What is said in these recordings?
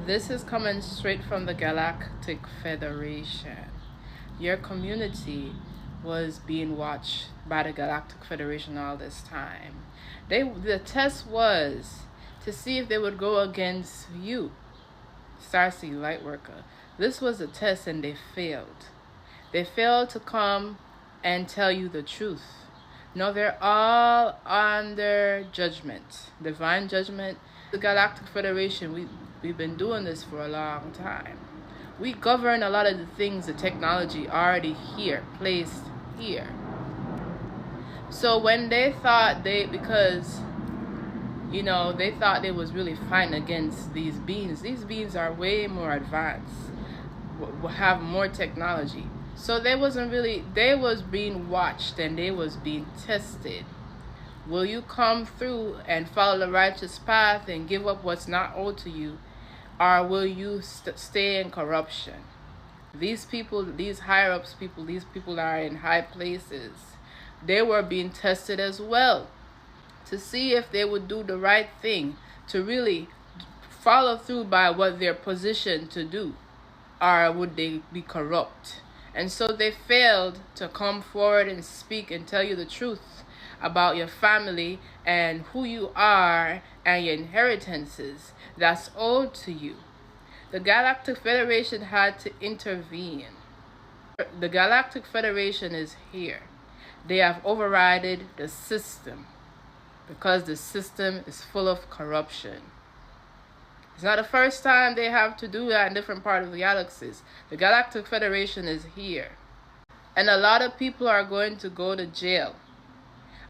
This is coming straight from the Galactic Federation. Your community was being watched by the Galactic Federation all this time. The test was to see if they would go against you, Starseed Lightworker. This was a test and they failed. They failed to come and tell you the truth. No, they're all under judgment, divine judgment. The Galactic Federation, we've been doing this for a long time. We govern a lot of the things, the technology already here, placed here. So when they thought because they thought they was really fighting against these beings are way more advanced, will have more technology. So they was being watched and they was being tested. Will you come through and follow the righteous path and give up what's not owed to you? Or will you stay in corruption? These people, these higher ups people, these people that are in high places, they were being tested as well to see if they would do the right thing, to really follow through by what they're positioned to do, or would they be corrupt? And so they failed to come forward and speak and tell you the truth about your family and who you are and your inheritances that's owed to you. The Galactic Federation had to intervene. The Galactic Federation is here. They have overridden the system because the system is full of corruption. It's not the first time they have to do that in different parts of the galaxies. The Galactic Federation is here. And a lot of people are going to go to jail.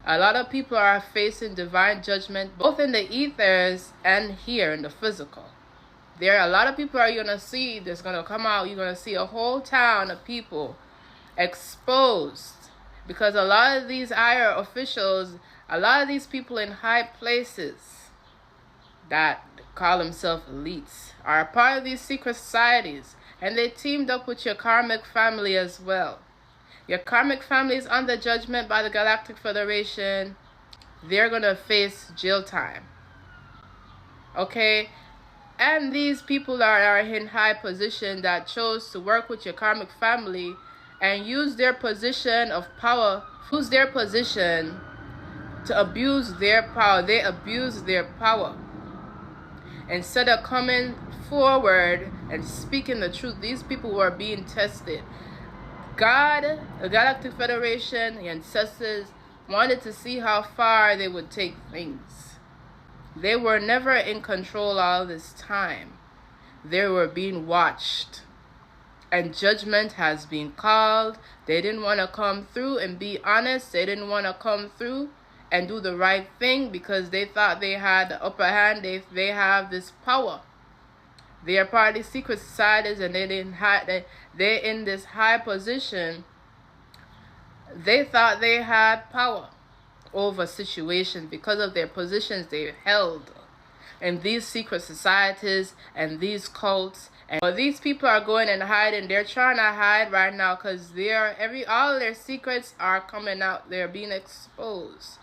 A lot of people are facing divine judgment, both in the ethers and here in the physical. There are a lot of people you're going to see that's going to come out. You're going to see a whole town of people exposed. Because a lot of these higher officials, a lot of these people in high places that call themselves elites are a part of these secret societies. And they teamed up with your karmic family as well. Your karmic family is under judgment by the Galactic Federation. They're going to face jail time. Okay? And these people that are in high position that chose to work with your karmic family and use their position of power, use their position to abuse their power. They abuse their power. Instead of coming forward and speaking the truth, these people were being tested. God, the Galactic Federation, the ancestors wanted to see how far they would take things. They were never in control all this time. They were being watched. And judgment has been called. They didn't want to come through and be honest. They didn't want to come through and do the right thing because they thought they had the upper hand. They have this power. They are part of these secret societies and they're in this high position. They thought they had power over situations because of their positions they held in these secret societies and these cults. And these people are going and hiding. They're trying to hide right now because all their secrets are coming out. They're being exposed.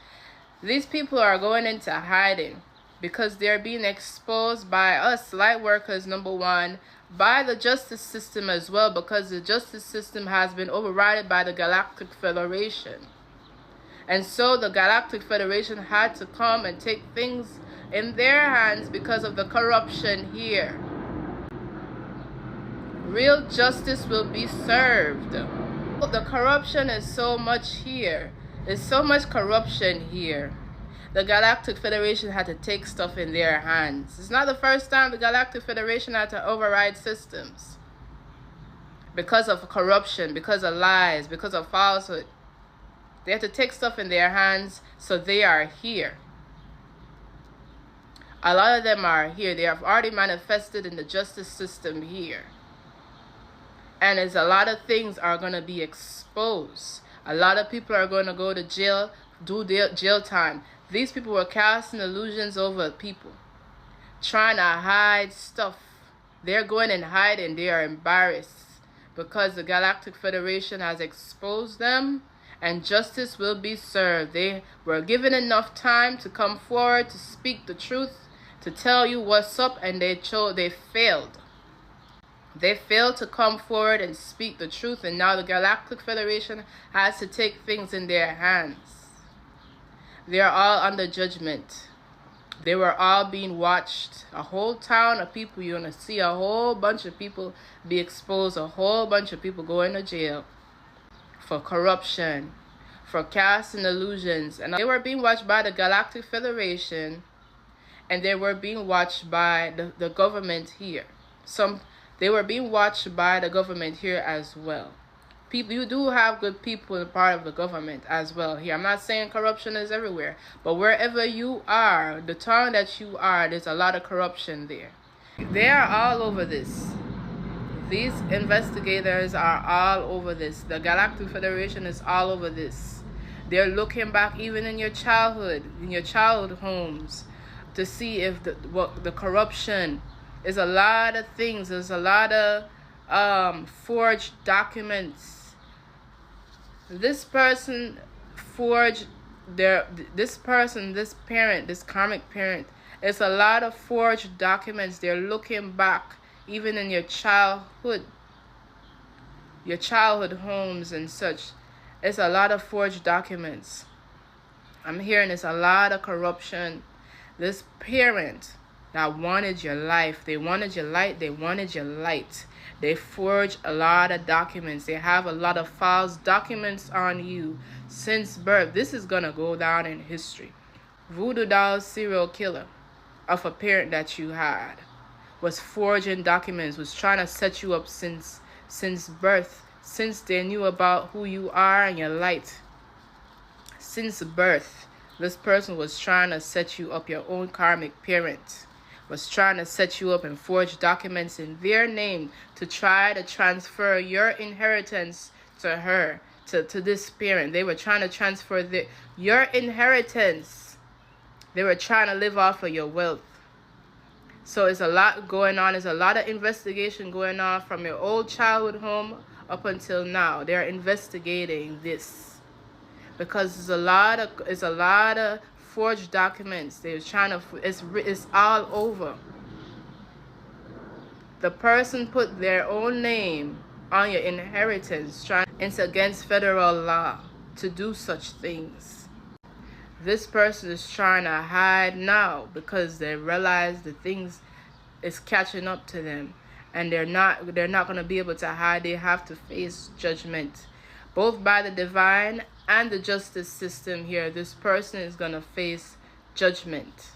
These people are going into hiding because they're being exposed by us light workers, number one, by the justice system as well, because the justice system has been overridden by the Galactic Federation. And so the Galactic Federation had to come and take things in their hands because of the corruption here. Real justice will be served. The corruption is so much here. There's so much corruption here. The Galactic Federation had to take stuff in their hands. It's not the first time the Galactic Federation had to override systems because of corruption, because of lies, because of falsehood. They had to take stuff in their hands, so they are here. A lot of them are here. They have already manifested in the justice system here. And as a lot of things are going to be exposed. A lot of people are going to go to jail, do their jail time. These people were casting illusions over people, trying to hide stuff. They're going and hiding. They are embarrassed because the Galactic Federation has exposed them and justice will be served. They were given enough time to come forward to speak the truth. to tell you what's up, and they failed. They failed to come forward and speak the truth, and now the Galactic Federation has to take things in their hands. They are all under judgment. They were all being watched. A whole town of people, you're going to see a whole bunch of people be exposed, a whole bunch of people going to jail for corruption, for casting illusions. And they were being watched by the Galactic Federation, and they were being watched by the government here. They were being watched by the government here as well. People, you do have good people in part of the government as well here. I'm not saying corruption is everywhere, but wherever you are, the town that you are, there's a lot of corruption there. They are all over this. These investigators are all over this. The Galactic Federation is all over this. They're looking back even in your childhood homes, to see if the corruption is a lot of things. There's a lot of forged documents. This person forged this parent, this karmic parent. It's a lot of forged documents. They're looking back even in your childhood homes and such. It's a lot of forged documents. I'm hearing it's a lot of corruption. This parent that wanted your life, they wanted your light, they wanted your light. They forged a lot of documents. They have a lot of false documents on you since birth. This is going to go down in history. Voodoo doll serial killer of a parent that you had was forging documents, was trying to set you up since birth, since they knew about who you are and your light. Since birth, this person was trying to set you up. Your own karmic parent was trying to set you up and forge documents in their name to try to transfer your inheritance to her, to this parent. They were trying to transfer your inheritance. They were trying to live off of your wealth. So it's a lot going on. There's a lot of investigation going on from your old childhood home up until now. They're investigating this because it's a lot of forged documents. They're trying to, it's all over. The person put their own name on your inheritance. It's against federal law to do such things. This person is trying to hide now because they realize the things is catching up to them, and they're not going to be able to hide. They have to face judgment, both by the divine and the justice system here. This person is going to face judgment.